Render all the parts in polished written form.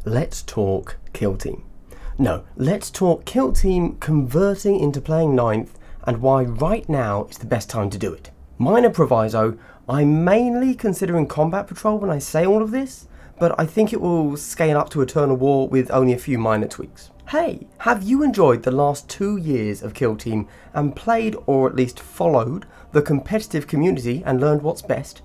let's talk Kill Team. No, let's talk Kill Team converting into playing 9th and why right now is the best time to do it. Minor proviso, I'm mainly considering Combat Patrol when I say all of this, but I think it will scale up to Eternal War with only a few minor tweaks. Hey, have you enjoyed the last 2 years of Kill Team and played or at least followed the competitive community and learned what's best?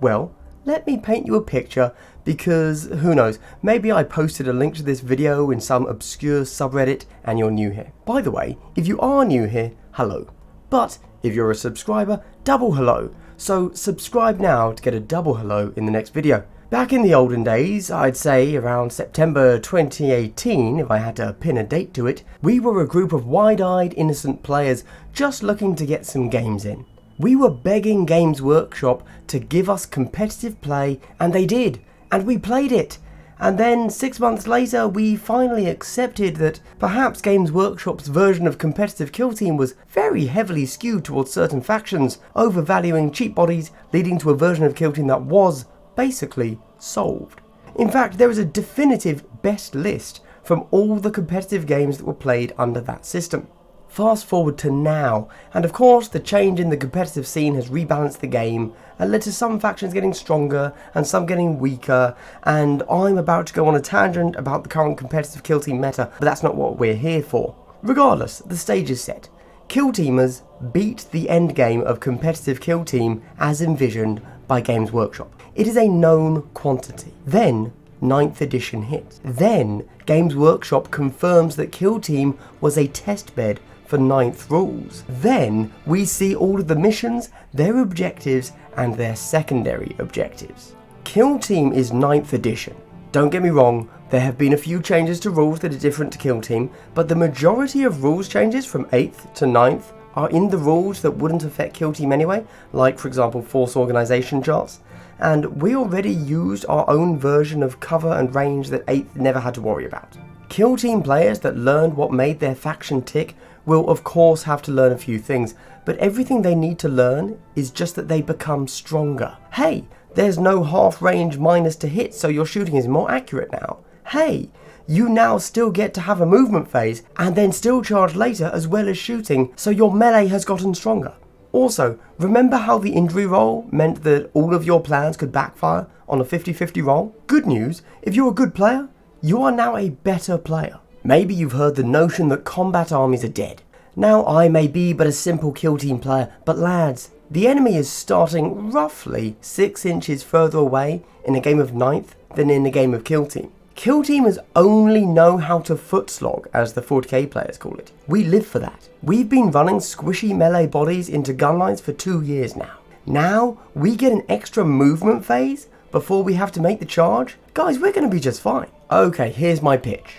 Well, let me paint you a picture because who knows, maybe I posted a link to this video in some obscure subreddit and you're new here. By the way, if you are new here, hello. But if you're a subscriber, double hello. So subscribe now to get a double hello in the next video. Back in the olden days, I'd say around September 2018, if I had to pin a date to it, we were a group of wide-eyed innocent players just looking to get some games in. We were begging Games Workshop to give us competitive play, and they did, and we played it. And then 6 months later, we finally accepted that perhaps Games Workshop's version of competitive Kill Team was very heavily skewed towards certain factions, overvaluing cheap bodies, leading to a version of Kill Team that was basically solved. In fact, there is a definitive best list from all the competitive games that were played under that system. Fast forward to now, and of course the change in the competitive scene has rebalanced the game and led to some factions getting stronger and some getting weaker, and I'm about to go on a tangent about the current competitive Kill Team meta, but that's not what we're here for. Regardless, the stage is set. Kill Teamers beat the endgame of competitive Kill Team as envisioned by Games Workshop. It is a known quantity. Then 9th edition hits. Then Games Workshop confirms that Kill Team was a testbed for 9th rules. Then we see all of the missions, their objectives, and their secondary objectives. Kill Team is 9th edition. Don't get me wrong, there have been a few changes to rules that are different to Kill Team, but the majority of rules changes from 8th to 9th are in the rules that wouldn't affect Kill Team anyway, like for example force organization charts, and we already used our own version of cover and range that 8th never had to worry about. Kill Team players that learned what made their faction tick will of course have to learn a few things, but everything they need to learn is just that they become stronger. Hey, there's no half range minus to hit, so your shooting is more accurate now. Hey, you now still get to have a movement phase and then still charge later as well as shooting, so your melee has gotten stronger. Also, remember how the injury roll meant that all of your plans could backfire on a 50-50 roll? Good news, if you're a good player, you are now a better player. Maybe you've heard the notion that combat armies are dead. Now I may be but a simple Kill Team player, but lads, the enemy is starting roughly 6 inches further away in a game of 9th than in a game of Kill Team. Kill Teamers only know how to foot slog, as the 40k players call it. We live for that. We've been running squishy melee bodies into gun lines for 2 years now. Now we get an extra movement phase before we have to make the charge? Guys, we're going to be just fine. Okay, here's my pitch.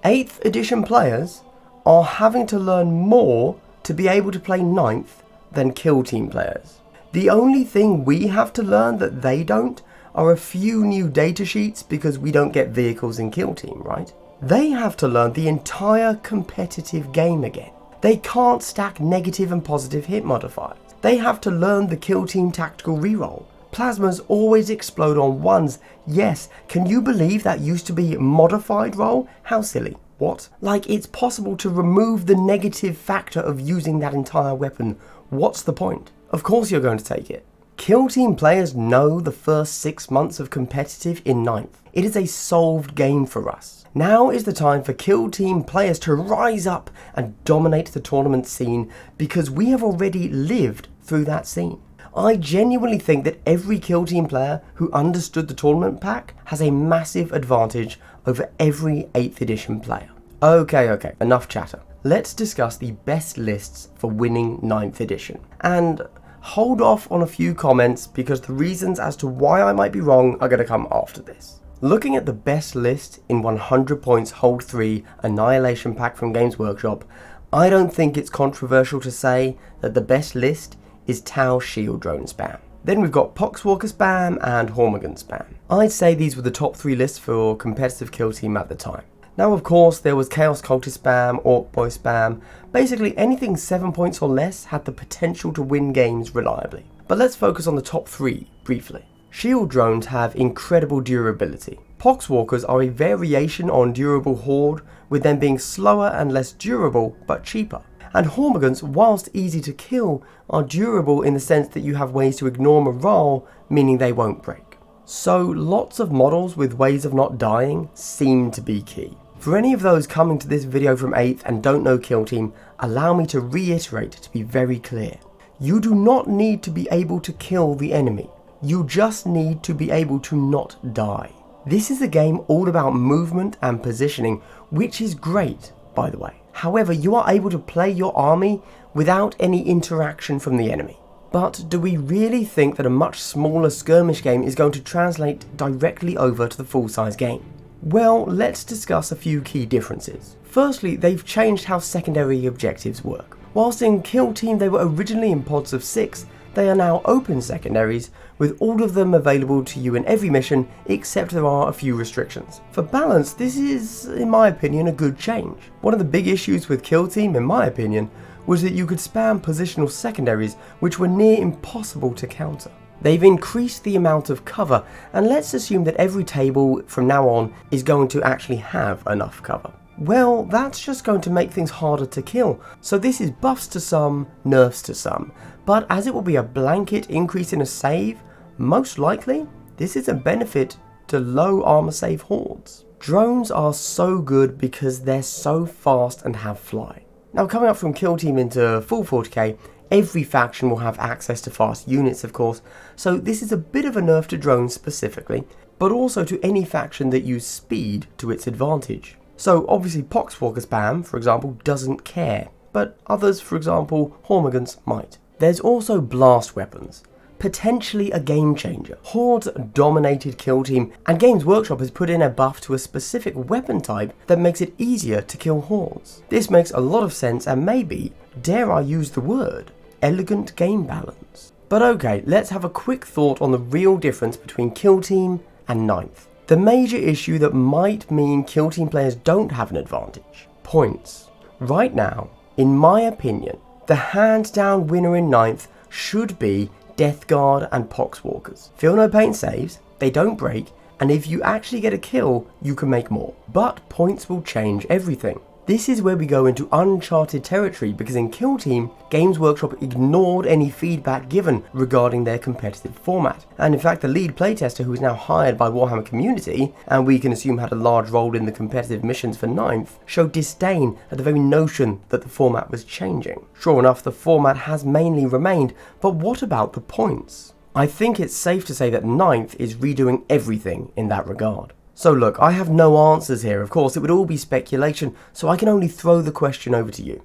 8th edition players are having to learn more to be able to play 9th than Kill Team players. The only thing we have to learn that they don't are a few new data sheets because we don't get vehicles in Kill Team, right? They have to learn the entire competitive game again. They can't stack negative and positive hit modifiers. They have to learn the Kill Team tactical reroll. Plasmas always explode on 1s. Yes, can you believe that used to be modified roll? How silly. What? Like it's possible to remove the negative factor of using that entire weapon. What's the point? Of course you're going to take it. Kill Team players know the first 6 months of competitive in 9th. It is a solved game for us. Now is the time for Kill Team players to rise up and dominate the tournament scene because we have already lived through that scene. I genuinely think that every Kill Team player who understood the tournament pack has a massive advantage over every 8th edition player. Okay, enough chatter. Let's discuss the best lists for winning 9th edition. And hold off on a few comments because the reasons as to why I might be wrong are going to come after this. Looking at the best list in 100 points Hold 3 Annihilation Pack from Games Workshop, I don't think it's controversial to say that the best list is Tau Shield Drone Spam. Then we've got Poxwalker Spam and Hormigan Spam. I'd say these were the top 3 lists for competitive Kill Team at the time. Now of course there was Chaos Cultist Spam, Orc Boy Spam, basically anything 7 points or less had the potential to win games reliably. But let's focus on the top 3 briefly. Shield drones have incredible durability. Poxwalkers are a variation on durable Horde, with them being slower and less durable but cheaper. And Hormagaunts, whilst easy to kill, are durable in the sense that you have ways to ignore morale, meaning they won't break. So lots of models with ways of not dying seem to be key. For any of those coming to this video from 8th and don't know Kill Team, allow me to reiterate to be very clear. You do not need to be able to kill the enemy. You just need to be able to not die. This is a game all about movement and positioning, which is great, by the way. However, you are able to play your army without any interaction from the enemy. But do we really think that a much smaller skirmish game is going to translate directly over to the full-size game? Well, let's discuss a few key differences. Firstly, they've changed how secondary objectives work. Whilst in Kill Team they were originally in pods of 6, they are now open secondaries, with all of them available to you in every mission, except there are a few restrictions. For balance, this is, in my opinion, a good change. One of the big issues with Kill Team, in my opinion, was that you could spam positional secondaries, which were near impossible to counter. They've increased the amount of cover, and let's assume that every table from now on is going to actually have enough cover. Well, that's just going to make things harder to kill, so this is buffs to some, nerfs to some, but as it will be a blanket increase in a save, most likely, this is a benefit to low armor save hordes. Drones are so good because they're so fast and have fly. Now coming up from Kill Team into full 40k, every faction will have access to fast units of course, so this is a bit of a nerf to drones specifically, but also to any faction that use speed to its advantage. So obviously Poxwalker spam, for example, doesn't care, but others, for example Hormagaunts, might. There's also blast weapons, potentially a game changer. Hordes dominated Kill Team, and Games Workshop has put in a buff to a specific weapon type that makes it easier to kill hordes. This makes a lot of sense and maybe, dare I use the word, elegant game balance. But okay, let's have a quick thought on the real difference between Kill Team and 9th. The major issue that might mean Kill Team players don't have an advantage. Points. Right now, in my opinion, the hands down winner in 9th should be Death Guard and Poxwalkers. Feel no pain saves, they don't break, and if you actually get a kill, you can make more. But points will change everything. This is where we go into uncharted territory because in Kill Team, Games Workshop ignored any feedback given regarding their competitive format. And in fact, the lead playtester who is now hired by Warhammer Community, and we can assume had a large role in the competitive missions for 9th, showed disdain at the very notion that the format was changing. Sure enough, the format has mainly remained, but what about the points? I think it's safe to say that 9th is redoing everything in that regard. So look, I have no answers here, of course, it would all be speculation, so I can only throw the question over to you.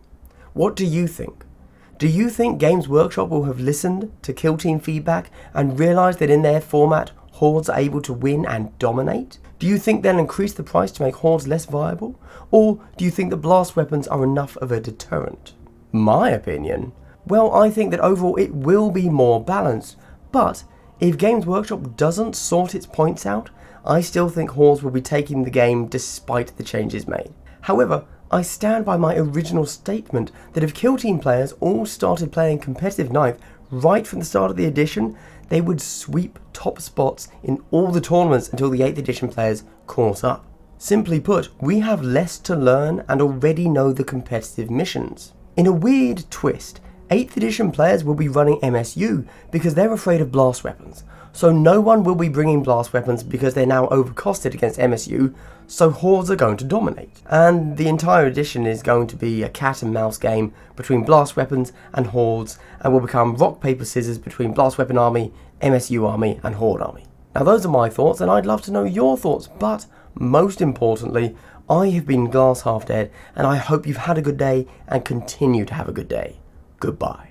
What do you think? Do you think Games Workshop will have listened to Kill Team feedback and realised that in their format, Hordes are able to win and dominate? Do you think they'll increase the price to make Hordes less viable? Or do you think that blast weapons are enough of a deterrent? My opinion? Well, I think that overall it will be more balanced, but if Games Workshop doesn't sort its points out, I still think Hordes will be taking the game despite the changes made. However, I stand by my original statement that if Kill Team players all started playing competitive 9th right from the start of the edition, they would sweep top spots in all the tournaments until the 8th edition players caught up. Simply put, we have less to learn and already know the competitive missions. In a weird twist, 8th edition players will be running MSU because they're afraid of blast weapons. So no one will be bringing blast weapons because they're now overcosted against MSU, so Hordes are going to dominate. And the entire edition is going to be a cat and mouse game between blast weapons and Hordes, and will become rock, paper, scissors between blast weapon army, MSU army and Horde army. Now those are my thoughts, and I'd love to know your thoughts, but most importantly, I have been Glass Half Dead, and I hope you've had a good day and continue to have a good day. Goodbye.